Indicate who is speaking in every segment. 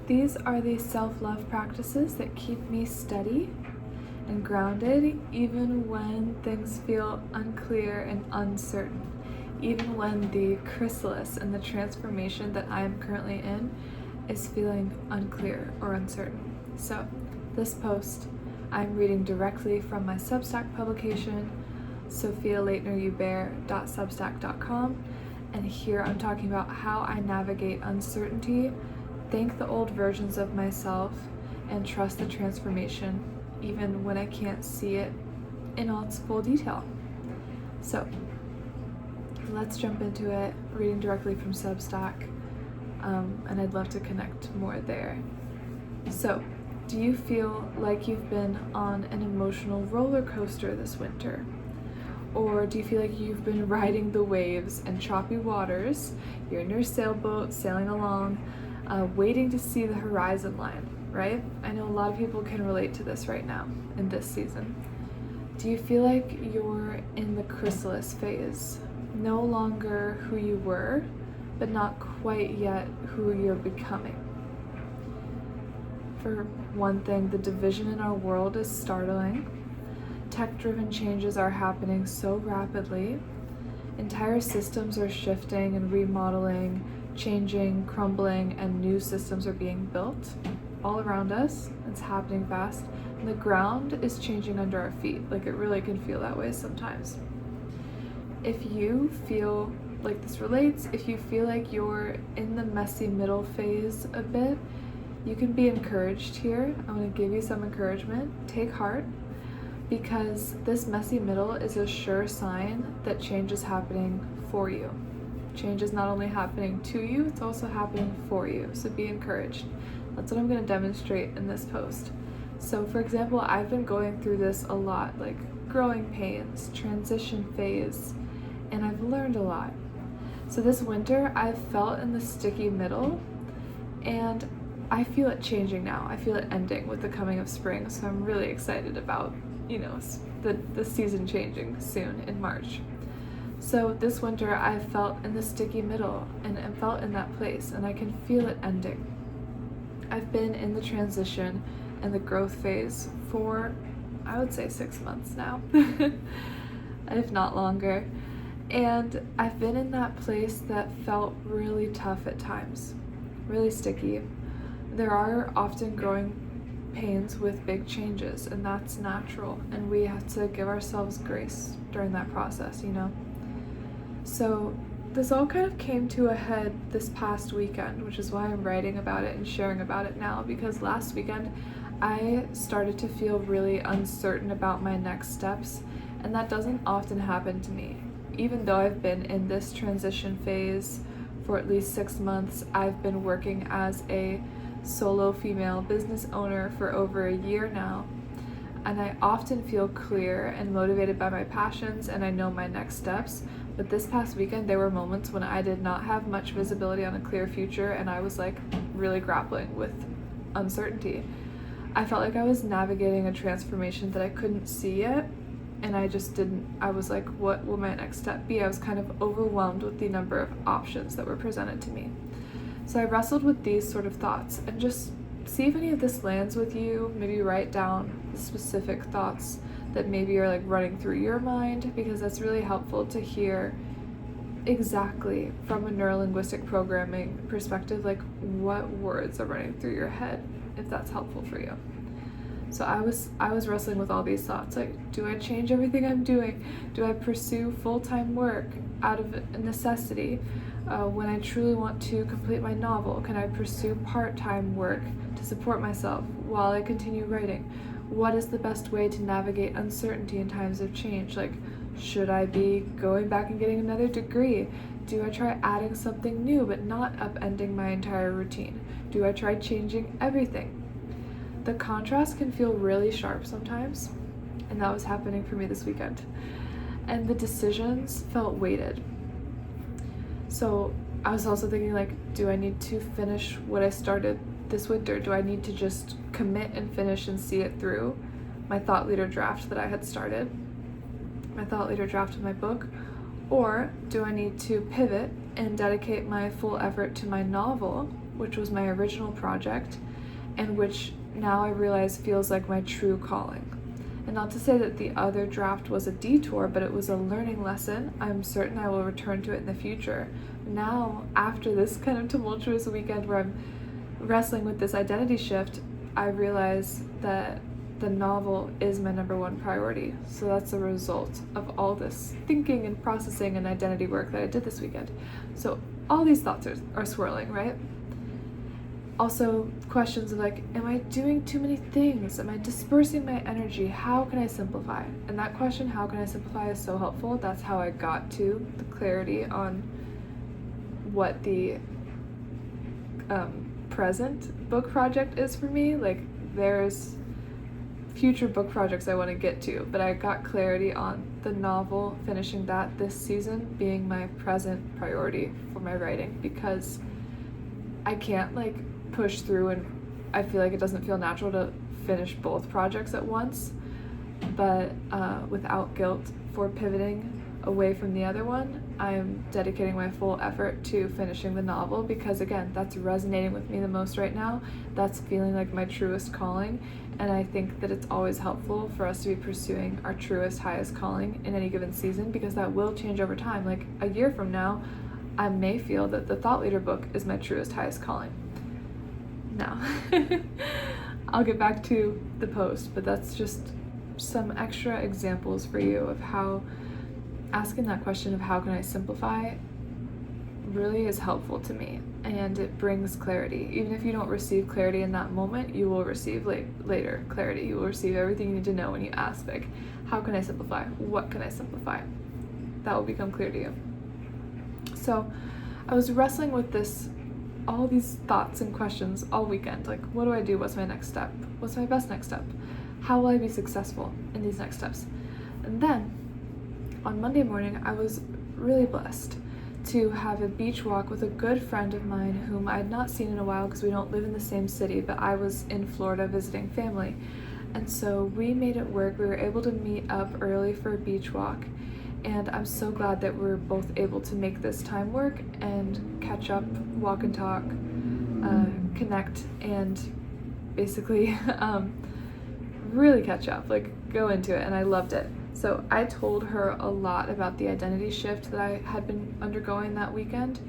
Speaker 1: These are the self-love practices that keep me steady and grounded even when things feel unclear and uncertain, even when the chrysalis and the transformation that I am currently in is feeling unclear or uncertain. So this post I'm reading directly from my Substack publication, sophialeitnerhubert.substack.com, and here I'm talking about how I navigate uncertainty, thank the old versions of myself, and trust the transformation even when I can't see it in all its full detail. So let's jump into it, reading directly from Substack, and I'd love to connect more there. So, do you feel like you've been on an emotional roller coaster this winter? Or do you feel like you've been riding the waves and choppy waters? You're in your sailboat, sailing along, waiting to see the horizon line, right? I know a lot of people can relate to this right now, in this season. Do you feel like you're in the chrysalis phase? No longer who you were, but not quite yet who you're becoming. For one thing, the division in our world is startling. Tech-driven changes are happening so rapidly. Entire systems are shifting and remodeling, changing, crumbling, and new systems are being built all around us. It's happening fast. And the ground is changing under our feet. Like, it really can feel that way sometimes. If you feel like this relates, if you feel like you're in the messy middle phase a bit, you can be encouraged here. I want to give you some encouragement. Take heart, because this messy middle is a sure sign that change is happening for you. Change is not only happening to you, it's also happening for you. So be encouraged. That's what I'm going to demonstrate in this post. So for example, I've been going through this a lot, like growing pains, transition phase, and I've learned a lot. So this winter, I've felt in the sticky middle, and I feel it changing now. I feel it ending with the coming of spring, so I'm really excited about, the season changing soon in March. So this winter, I felt in the sticky middle and felt in that place, and I can feel it ending. I've been in the transition and the growth phase for, I would say, 6 months now, if not longer. And I've been in that place that felt really tough at times, really sticky. There are often growing pains with big changes, and that's natural, and we have to give ourselves grace during that process, So this all kind of came to a head this past weekend, which is why I'm writing about it and sharing about it now, because last weekend I started to feel really uncertain about my next steps, and that doesn't often happen to me. Even though I've been in this transition phase for at least 6 months, I've been working as a solo female business owner for over a year now, and I often feel clear and motivated by my passions, and I know my next steps. But this past weekend, there were moments when I did not have much visibility on a clear future, and I was like really grappling with uncertainty. I felt like I was navigating a transformation that I couldn't see yet, and I was like, what will my next step be? I was kind of overwhelmed with the number of options that were presented to me. So I wrestled with these sort of thoughts, and just see if any of this lands with you. Maybe write down the specific thoughts that maybe are like running through your mind, because that's really helpful to hear exactly from a neurolinguistic programming perspective, like what words are running through your head, if that's helpful for you. So I was wrestling with all these thoughts, like, do I change everything I'm doing? Do I pursue full-time work out of necessity? When I truly want to complete my novel, can I pursue part-time work to support myself while I continue writing? What is the best way to navigate uncertainty in times of change? Like, should I be going back and getting another degree? Do I try adding something new but not upending my entire routine? Do I try changing everything? The contrast can feel really sharp sometimes, and that was happening for me this weekend. And the decisions felt weighted. So I was also thinking, like, do I need to finish what I started this winter? Do I need to just commit and finish and see it through? My thought leader draft that I had started, my thought leader draft of my book, or do I need to pivot and dedicate my full effort to my novel, which was my original project, and which now I realize feels like my true calling. And not to say that the other draft was a detour, but it was a learning lesson. I'm certain I will return to it in the future. Now, after this kind of tumultuous weekend where I'm wrestling with this identity shift, I realize that the novel is my number one priority. So that's a result of all this thinking and processing and identity work that I did this weekend. So all these thoughts are swirling, right? Also, questions of like, am I doing too many things? Am I dispersing my energy? How can I simplify? And that question, how can I simplify, is so helpful. That's how I got to the clarity on what the present book project is for me. Like, there's future book projects I want to get to, but I got clarity on the novel, finishing that this season being my present priority for my writing, because I can't like push through, and I feel like it doesn't feel natural to finish both projects at once, but without guilt for pivoting away from the other one, I'm dedicating my full effort to finishing the novel, because again, that's resonating with me the most right now. That's feeling like my truest calling, and I think that it's always helpful for us to be pursuing our truest, highest calling in any given season, because that will change over time. Like a year from now, I may feel that the Thought Leader book is my truest, highest calling. Now, I'll get back to the post, but that's just some extra examples for you of how asking that question of how can I simplify really is helpful to me, and it brings clarity. Even if you don't receive clarity in that moment, you will receive later clarity. You will receive everything you need to know when you ask, like, how can I simplify? What can I simplify? That will become clear to you. So I was wrestling with all these thoughts and questions all weekend. Like, what do I do? What's my next step? What's my best next step? How will I be successful in these next steps? And then on Monday morning, I was really blessed to have a beach walk with a good friend of mine whom I had not seen in a while because we don't live in the same city, but I was in Florida visiting family. And so we made it work. We were able to meet up early for a beach walk. And I'm so glad that we're both able to make this time work and catch up, walk and talk, connect, and basically really catch up, like go into it. And I loved it. So I told her a lot about the identity shift that I had been undergoing that weekend.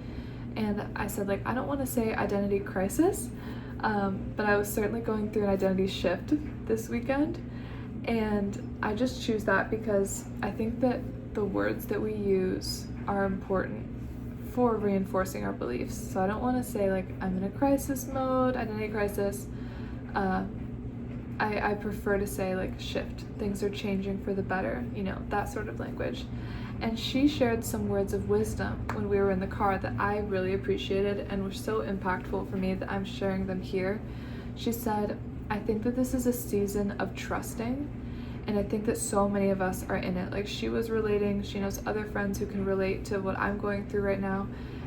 Speaker 1: And I said, like, I don't want to say identity crisis, but I was certainly going through an identity shift this weekend. And I just choose that because I think that the words that we use are important for reinforcing our beliefs. So I don't want to say like I'm in a crisis mode, identity crisis. I prefer to say like shift. Things are changing for the better, that sort of language. And she shared some words of wisdom when we were in the car that I really appreciated and were so impactful for me that I'm sharing them here. She said, I think that this is a season of trusting. And I think that so many of us are in it. Like, she was relating, she knows other friends who can relate to what I'm going through right now.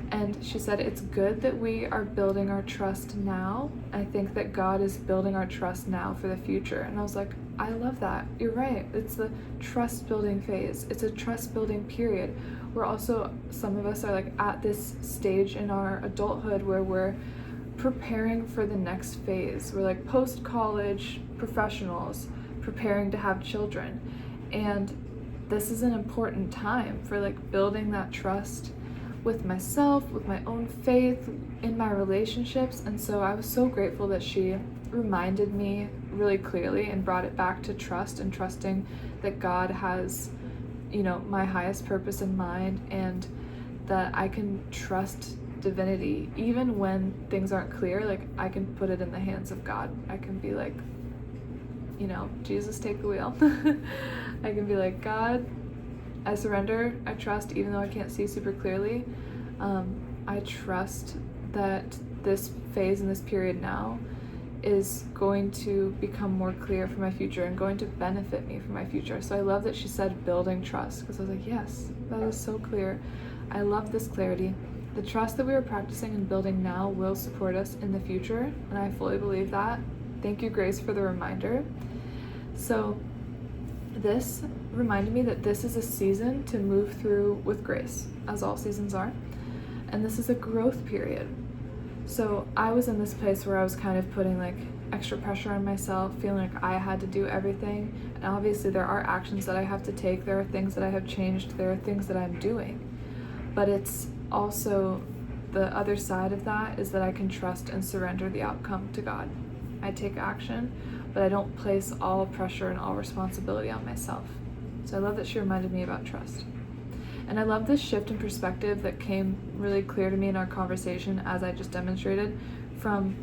Speaker 1: And she said, it's good that we are building our trust now. I think that God is building our trust now for the future. And I was like, I love that. You're right. It's the trust building phase. It's a trust building period. We're also, some of us are like at this stage in our adulthood where we're preparing for the next phase. We're like post-college professionals preparing to have children, and this is an important time for like building that trust with myself, with my own faith, in my relationships. And so I was so grateful that she reminded me really clearly and brought it back to trust and trusting that God has, my highest purpose in mind, and that I can trust divinity even when things aren't clear. Like, I can put it in the hands of God. I can be like, Jesus, take the wheel. I can be like, God, I surrender, I trust, even though I can't see super clearly. I trust that this phase and this period now is going to become more clear for my future and going to benefit me for my future. So I love that she said building trust, because I was like, yes, that is so clear. I love this clarity. The trust that we are practicing and building now will support us in the future, and I fully believe that. Thank you, Grace, for the reminder. So this reminded me that this is a season to move through with grace, as all seasons are. And this is a growth period. So I was in this place where I was kind of putting like extra pressure on myself, feeling like I had to do everything. And obviously there are actions that I have to take, there are things that I have changed, there are things that I'm doing. But it's also the other side of that is that I can trust and surrender the outcome to God. I take action, but I don't place all pressure and all responsibility on myself. So I love that she reminded me about trust. And I love this shift in perspective that came really clear to me in our conversation as I just demonstrated, from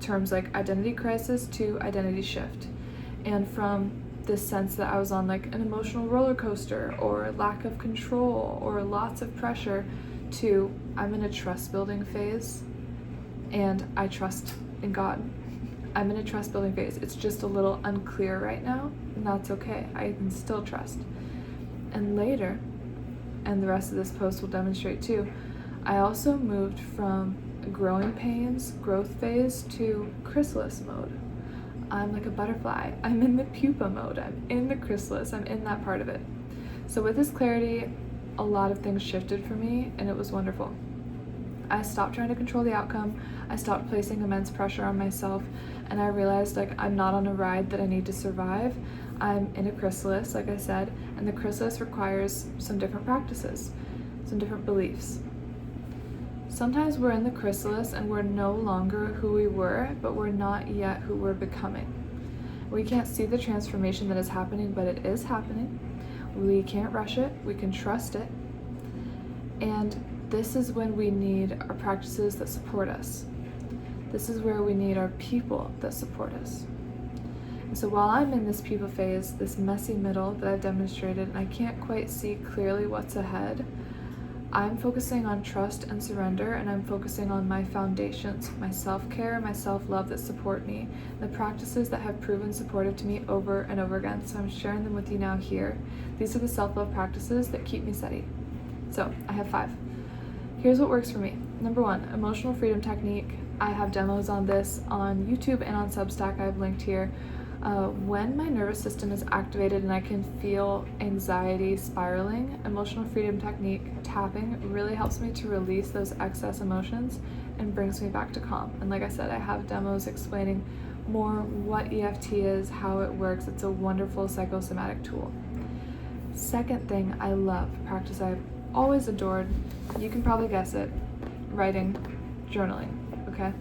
Speaker 1: terms like identity crisis to identity shift. And from this sense that I was on like an emotional roller coaster or lack of control or lots of pressure to I'm in a trust building phase and I trust in God. I'm in a trust building phase. It's just a little unclear right now, and that's okay. I can still trust. And later, and the rest of this post will demonstrate too, I also moved from growing pains, growth phase, to chrysalis mode. I'm like a butterfly. I'm in the pupa mode. I'm in the chrysalis. I'm in that part of it. So with this clarity, a lot of things shifted for me, and it was wonderful. I stopped trying to control the outcome. I stopped placing immense pressure on myself, and I realized like I'm not on a ride that I need to survive. I'm in a chrysalis, like I said, and the chrysalis requires some different practices, some different beliefs. Sometimes we're in the chrysalis and we're no longer who we were, but we're not yet who we're becoming. We can't see the transformation that is happening, but it is happening. We can't rush it, we can trust it. And this is when we need our practices that support us. This is where we need our people that support us. And so while I'm in this people phase, this messy middle that I've demonstrated, and I can't quite see clearly what's ahead, I'm focusing on trust and surrender, and I'm focusing on my foundations, my self-care, my self-love that support me, the practices that have proven supportive to me over and over again. So I'm sharing them with you now here. These are the self-love practices that keep me steady. So I have 5. Here's what works for me. Number 1, emotional freedom technique. I have demos on this on YouTube and on Substack. I have linked here. When my nervous system is activated and I can feel anxiety spiraling, emotional freedom technique tapping really helps me to release those excess emotions and brings me back to calm. And like I said, I have demos explaining more what EFT is, how it works. It's a wonderful psychosomatic tool. Second thing I love, practice I've always adored, you can probably guess it, writing, journaling, okay?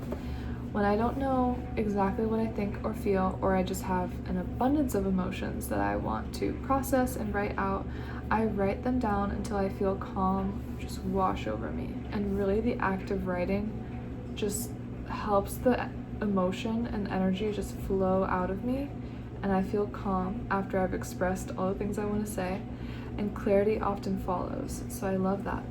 Speaker 1: When I don't know exactly what I think or feel, or I just have an abundance of emotions that I want to process and write out, I write them down until I feel calm just wash over me. And really the act of writing just helps the emotion and energy just flow out of me, and I feel calm after I've expressed all the things I want to say, and clarity often follows, so I love that.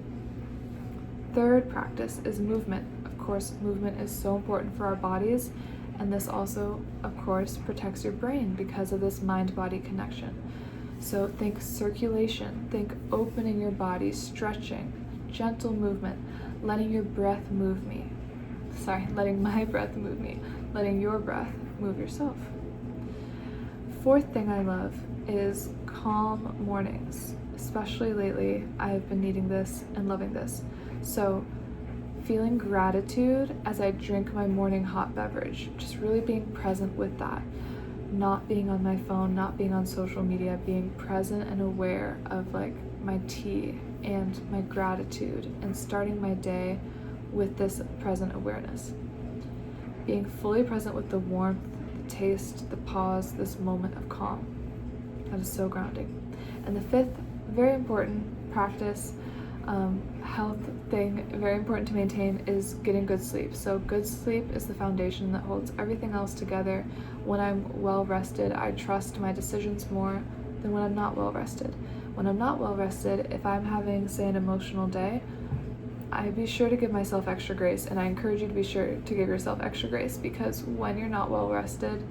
Speaker 1: Third practice is movement. Of course, movement is so important for our bodies, and this also, of course, protects your brain because of this mind-body connection. So think circulation, think opening your body, stretching, gentle movement, letting your breath move me. Letting my breath move me, letting your breath move yourself. Fourth thing I love is calm mornings. Especially lately, I've been needing this and loving this. So feeling gratitude as I drink my morning hot beverage, just really being present with that, not being on my phone, not being on social media, being present and aware of like my tea and my gratitude, and starting my day with this present awareness. Being fully present with the warmth, the taste, the pause, this moment of calm. That is so grounding. And the fifth, very important practice, health thing, very important to maintain, is getting good sleep. So good sleep is the foundation that holds everything else together. When I'm well rested, I trust my decisions more than when I'm not well rested. When I'm not well rested, if I'm having, say, an emotional day, I be sure to give myself extra grace, and I encourage you to be sure to give yourself extra grace, because when you're not well rested,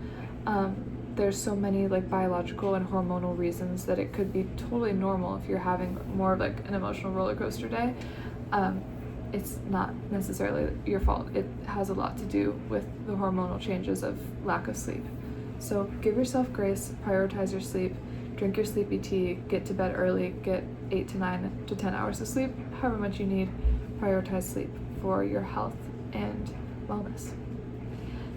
Speaker 1: there's so many like biological and hormonal reasons that it could be totally normal if you're having more of like an emotional roller coaster day. It's not necessarily your fault. It has a lot to do with the hormonal changes of lack of sleep. So give yourself grace, prioritize your sleep, drink your sleepy tea, get to bed early, get 8 to 9 to 10 hours of sleep, however much you need. prioritize sleep for your health and wellness.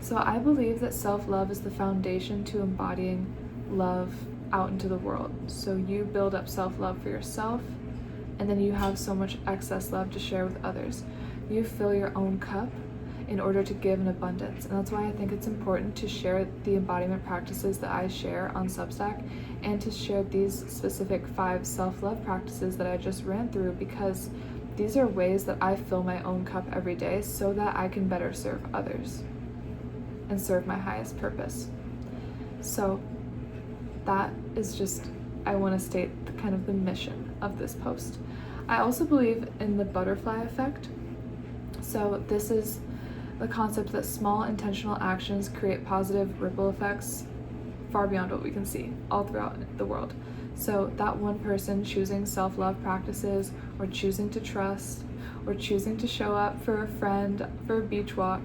Speaker 1: So I believe that self-love is the foundation to embodying love out into the world. So you build up self-love for yourself, and then you have so much excess love to share with others. You fill your own cup in order to give in abundance. And that's why I think it's important to share the embodiment practices that I share on Substack, and to share these specific 5 self-love practices that I just ran through, because these are ways that I fill my own cup every day so that I can better serve others and serve my highest purpose. So that is just, I want to state kind of the mission of this post. I also believe in the butterfly effect. So this is the concept that small intentional actions create positive ripple effects far beyond what we can see all throughout the world. So that one person choosing self-love practices, or choosing to trust, or choosing to show up for a friend for a beach walk,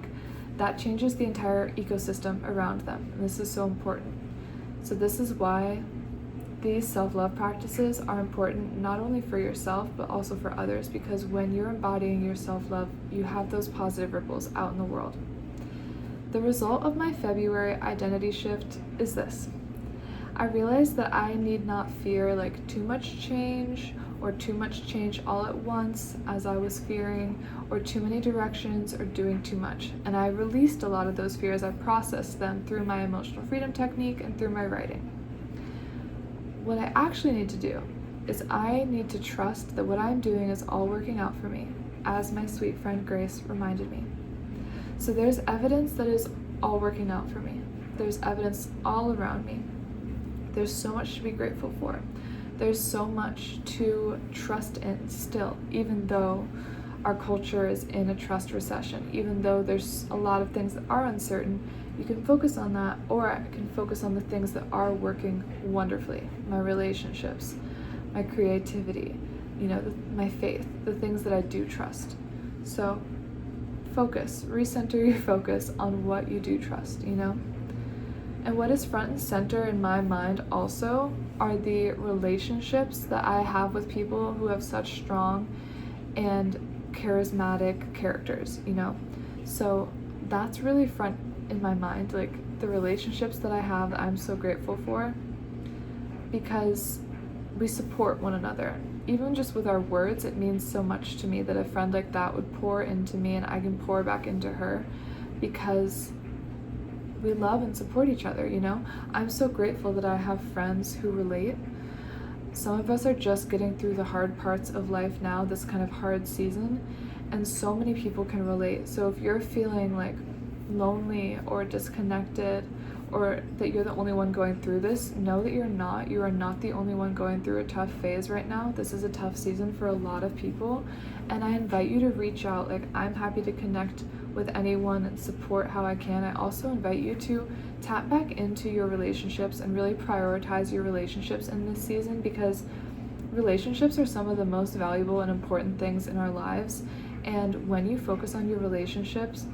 Speaker 1: that changes the entire ecosystem around them. And this is so important. So this is why these self-love practices are important, not only for yourself, but also for others, because when you're embodying your self-love, you have those positive ripples out in the world. The result of my February identity shift is this. I realized that I need not fear like too much change, or too much change all at once as I was fearing, or too many directions, or doing too much. And I released a lot of those fears. I processed them through my emotional freedom technique and through my writing. What I actually need to do is I need to trust that what I'm doing is all working out for me, as my sweet friend Grace reminded me. So there's evidence that is all working out for me. There's evidence all around me. There's so much to be grateful for. There's so much to trust in still, even though our culture is in a trust recession, even though there's a lot of things that are uncertain. You can focus on that, or I can focus on the things that are working wonderfully. My relationships, my creativity, my faith, the things that I do trust. So focus, recenter your focus on what you do trust, And what is front and center in my mind also are the relationships that I have with people who have such strong and charismatic characters, So that's really front in my mind, like the relationships that I have that I'm so grateful for, because we support one another. Even just with our words, it means so much to me that a friend like that would pour into me and I can pour back into her, because we love and support each other, I'm so grateful that I have friends who relate. Some of us are just getting through the hard parts of life now, this kind of hard season, and so many people can relate. So if you're feeling like lonely or disconnected, or that you're the only one going through this, know that you're not. You are not the only one going through a tough phase right now. This is a tough season for a lot of people, and I invite you to reach out. Like, I'm happy to connect with anyone and support how I can. I also invite you to tap back into your relationships and really prioritize your relationships in this season, because relationships are some of the most valuable and important things in our lives. And when you focus on your relationships,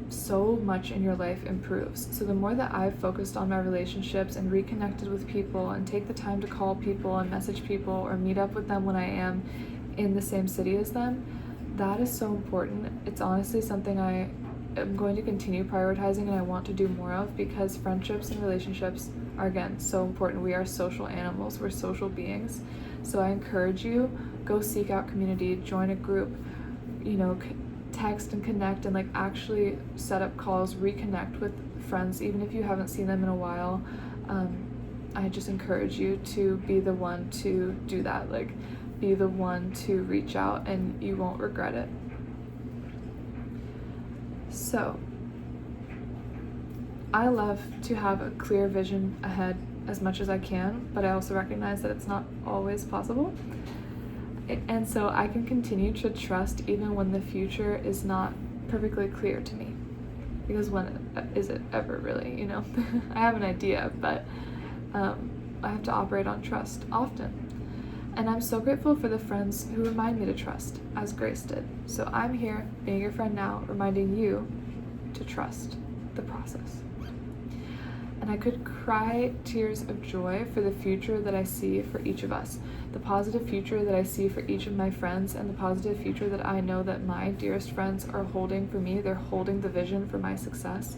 Speaker 1: so much in your life improves. So the more that I've focused on my relationships and reconnected with people and take the time to call people and message people or meet up with them when I am in the same city as them, that is so important. It's honestly something I am going to continue prioritizing and I want to do more of, because friendships and relationships are, again, so important. We are social animals, we're social beings. So I encourage you, go seek out community, join a group, text and connect, and like actually set up calls, reconnect with friends, even if you haven't seen them in a while. I just encourage you to be the one to do that, like be the one to reach out, and you won't regret it. So I love to have a clear vision ahead as much as I can, but I also recognize that it's not always possible. And so I can continue to trust even when the future is not perfectly clear to me. Because when is it ever really, I have an idea, but I have to operate on trust often. And I'm so grateful for the friends who remind me to trust, as Grace did. So I'm here, being your friend now, reminding you to trust the process. And I could cry tears of joy for the future that I see for each of us, the positive future that I see for each of my friends, and the positive future that I know that my dearest friends are holding for me. They're holding the vision for my success,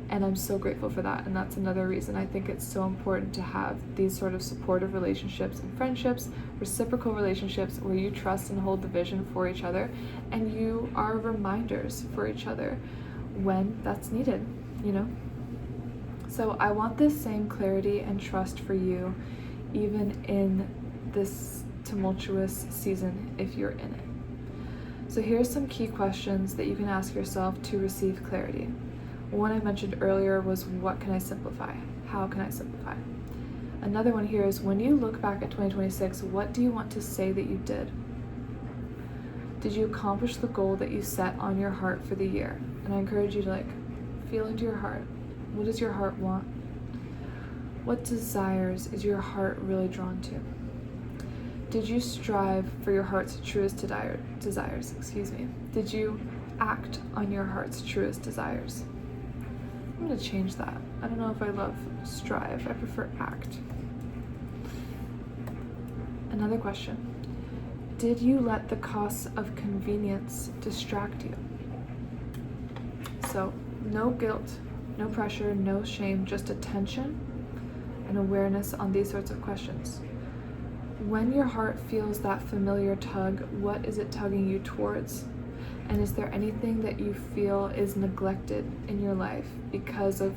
Speaker 1: and I'm so grateful for that. And that's another reason I think it's so important to have these sort of supportive relationships and friendships, reciprocal relationships where you trust and hold the vision for each other, and you are reminders for each other when that's needed, you know? So I want this same clarity and trust for you, even in this tumultuous season, if you're in it. So here's some key questions that you can ask yourself to receive clarity. One I mentioned earlier was, what can I simplify? How can I simplify? Another one here is, when you look back at 2026, what do you want to say that you did? Did you accomplish the goal that you set on your heart for the year? And I encourage you to feel into your heart. What does your heart want? What desires is your heart really drawn to? Did you strive for your heart's truest desires? Did you act on your heart's truest desires? I'm going to change that. I don't know if I love strive. I prefer act. Another question. Did you let the costs of convenience distract you? So, no guilt, no pressure, no shame, just attention and awareness on these sorts of questions. When your heart feels that familiar tug, what is it tugging you towards? And is there anything that you feel is neglected in your life because of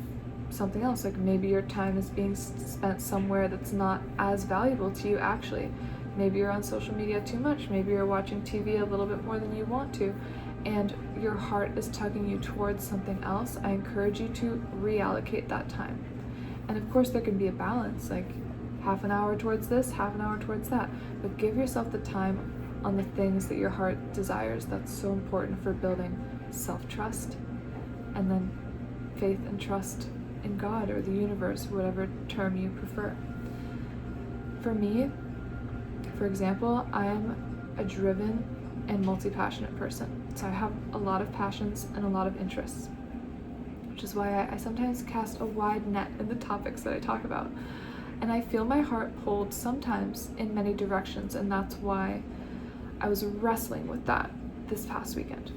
Speaker 1: something else? Like maybe your time is being spent somewhere that's not as valuable to you actually. Maybe you're on social media too much. Maybe you're watching TV a little bit more than you want to, and your heart is tugging you towards something else. I encourage you to reallocate that time. And of course there can be a balance, like half an hour towards this, half an hour towards that, but give yourself the time on the things that your heart desires. That's so important for building self-trust, and then faith and trust in God or the universe, whatever term you prefer. For me, for example, I am a driven and multi-passionate person. So I have a lot of passions and a lot of interests, which is why I sometimes cast a wide net in the topics that I talk about. And I feel my heart pulled sometimes in many directions, and that's why I was wrestling with that this past weekend.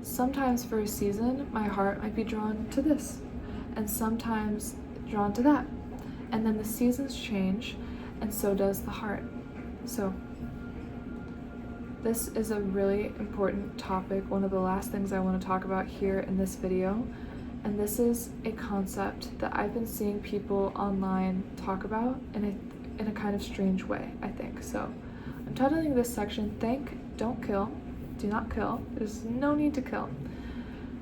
Speaker 1: Sometimes for a season, my heart might be drawn to this, and sometimes drawn to that. And then the seasons change, and so does the heart. So this is a really important topic, one of the last things I want to talk about here in this video. And this is a concept that I've been seeing people online talk about in a kind of strange way, I think. So I'm titling this section, Think, Don't Kill, Do Not Kill. There's no need to kill.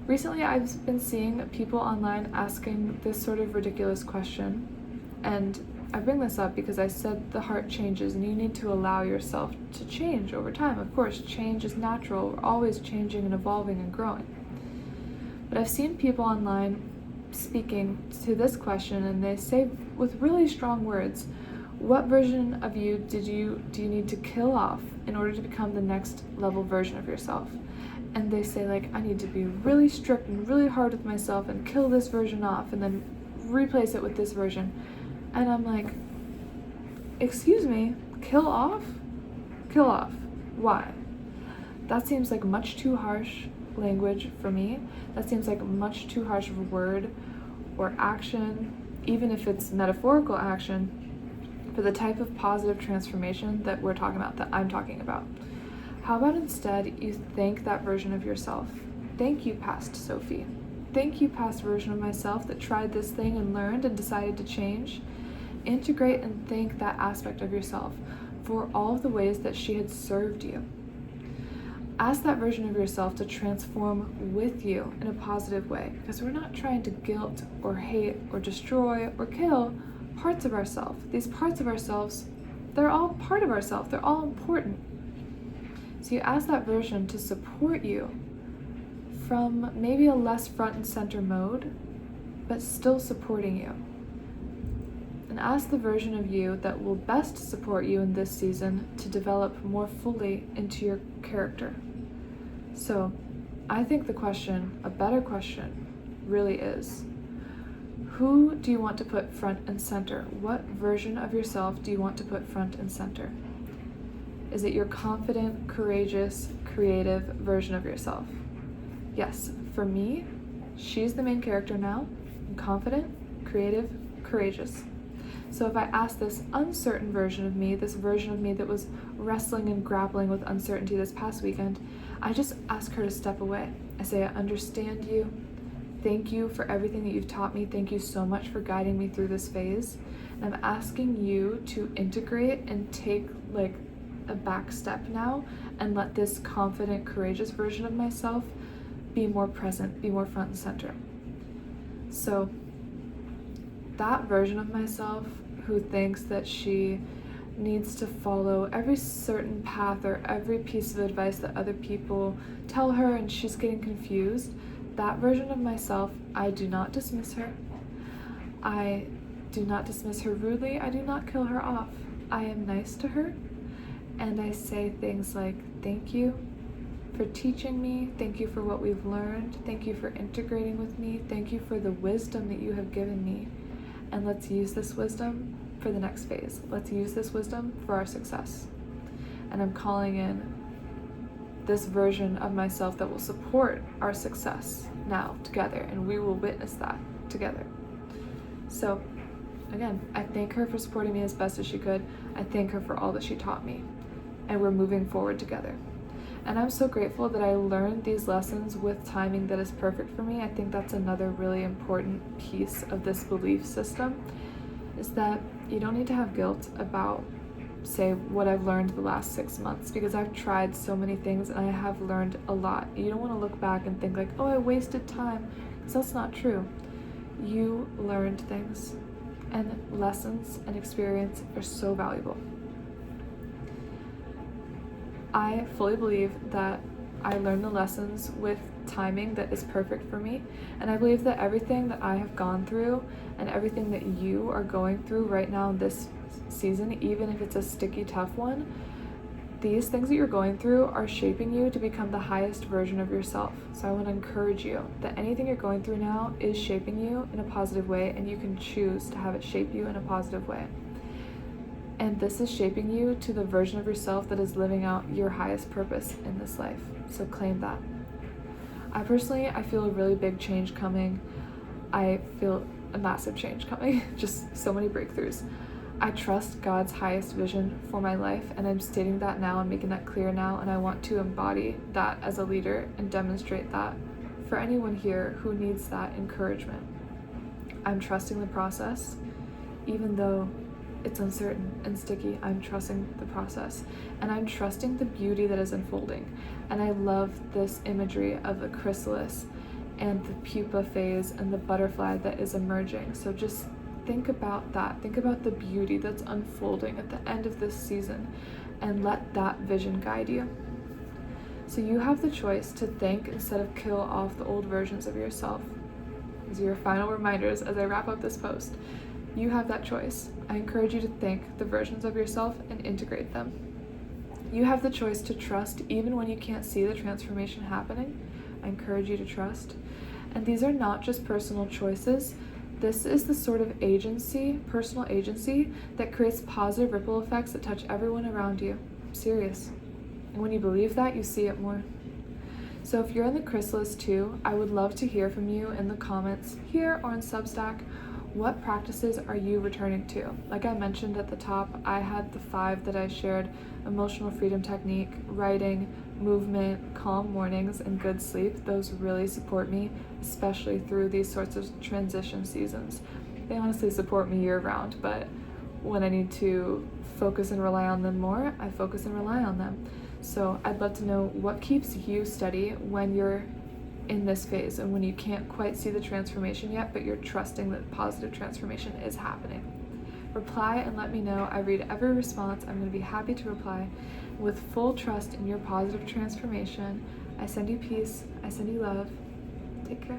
Speaker 1: Recently, I've been seeing people online asking this sort of ridiculous question, and I bring this up because I said the heart changes and you need to allow yourself to change over time. Of course, change is natural. We're always changing and evolving and growing. But I've seen people online speaking to this question, and they say with really strong words, what version of you do you need to kill off in order to become the next level version of yourself? And they say, I need to be really strict and really hard with myself and kill this version off and then replace it with this version. And I'm like, excuse me, kill off? Kill off. Why? That seems like much too harsh language for me. That seems like much too harsh of a word or action, even if it's metaphorical action, for the type of positive transformation that we're talking about, that I'm talking about. How about instead you thank that version of yourself? Thank you, past Sophie. Thank you, past version of myself that tried this thing and learned and decided to change. Integrate and thank that aspect of yourself for all of the ways that she had served you. Ask that version of yourself to transform with you in a positive way, because we're not trying to guilt or hate or destroy or kill parts of ourselves. These parts of ourselves, they're all part of ourselves. They're all important. So you ask that version to support you from maybe a less front and center mode, but still supporting you. And ask the version of you that will best support you in this season to develop more fully into your character. So I think the question, a better question, really is, Who do you want to put front and center? What version of yourself do you want to put front and center? Is it your confident, courageous, creative version of yourself? Yes, for me, she's the main character now. I'm confident, creative, courageous. So if I ask this uncertain version of me, this version of me that was wrestling and grappling with uncertainty this past weekend, I just ask her to step away. I say, I understand you. Thank you for everything that you've taught me. Thank you so much for guiding me through this phase. And I'm asking you to integrate and take like a back step now and let this confident, courageous version of myself be more present, be more front and center. So that version of myself who thinks that she needs to follow every certain path or every piece of advice that other people tell her and she's getting confused, that version of myself, I do not dismiss her. I do not dismiss her rudely. I do not kill her off. I am nice to her and I say things like, thank you for teaching me. Thank you for what we've learned. Thank you for integrating with me. Thank you for the wisdom that you have given me. And let's use this wisdom for the next phase. Let's use this wisdom for our success. And I'm calling in this version of myself that will support our success now together, and we will witness that together. So again, I thank her for supporting me as best as she could. I thank her for all that she taught me, and we're moving forward together. And I'm so grateful that I learned these lessons with timing that is perfect for me. I think that's another really important piece of this belief system, is that you don't need to have guilt about, say, what I've learned the last 6 months, because I've tried so many things and I have learned a lot. You don't want to look back and think like, oh, I wasted time, because that's not true. You learned things, and lessons and experience are so valuable. I fully believe that I learned the lessons with timing that is perfect for me, and I believe that everything that I have gone through and everything that you are going through right now in this season, even if it's a sticky, tough one, these things that you're going through are shaping you to become the highest version of yourself. So I want to encourage you that anything you're going through now is shaping you in a positive way, and you can choose to have it shape you in a positive way. And this is shaping you to the version of yourself that is living out your highest purpose in this life. So claim that. I feel a really big change coming. I feel a massive change coming. Just so many breakthroughs. I trust God's highest vision for my life, and I'm stating that now and making that clear now, and I want to embody that as a leader and demonstrate that for anyone here who needs that encouragement. I'm trusting the process, even though it's uncertain and sticky. I'm trusting the process, and I'm trusting the beauty that is unfolding. And I love this imagery of the chrysalis and the pupa phase and the butterfly that is emerging. So just think about that. Think about the beauty that's unfolding at the end of this season, and let that vision guide you. So you have the choice to think instead of kill off the old versions of yourself. These are your final reminders as I wrap up this post. You have that choice. I encourage you to think the versions of yourself and integrate them. You have the choice to trust even when you can't see the transformation happening. I encourage you to trust. And these are not just personal choices. This is the sort of agency, personal agency, that creates positive ripple effects that touch everyone around you. I'm serious. And when you believe that, you see it more. So if you're in the chrysalis too, I would love to hear from you in the comments here or in Substack. What practices are you returning to? Like I mentioned at the top, I had the 5 that I shared: emotional freedom technique, writing, movement, calm mornings, and good sleep. Those really support me, especially through these sorts of transition seasons. They honestly support me year round, but when I need to focus and rely on them more, I focus and rely on them. So I'd love to know what keeps you steady when you're in this phase and when you can't quite see the transformation yet, but you're trusting that positive transformation is happening. Reply and let me know. I read every response. I'm going to be happy to reply. With full trust in your positive transformation, I send you peace. I send you love. Take care.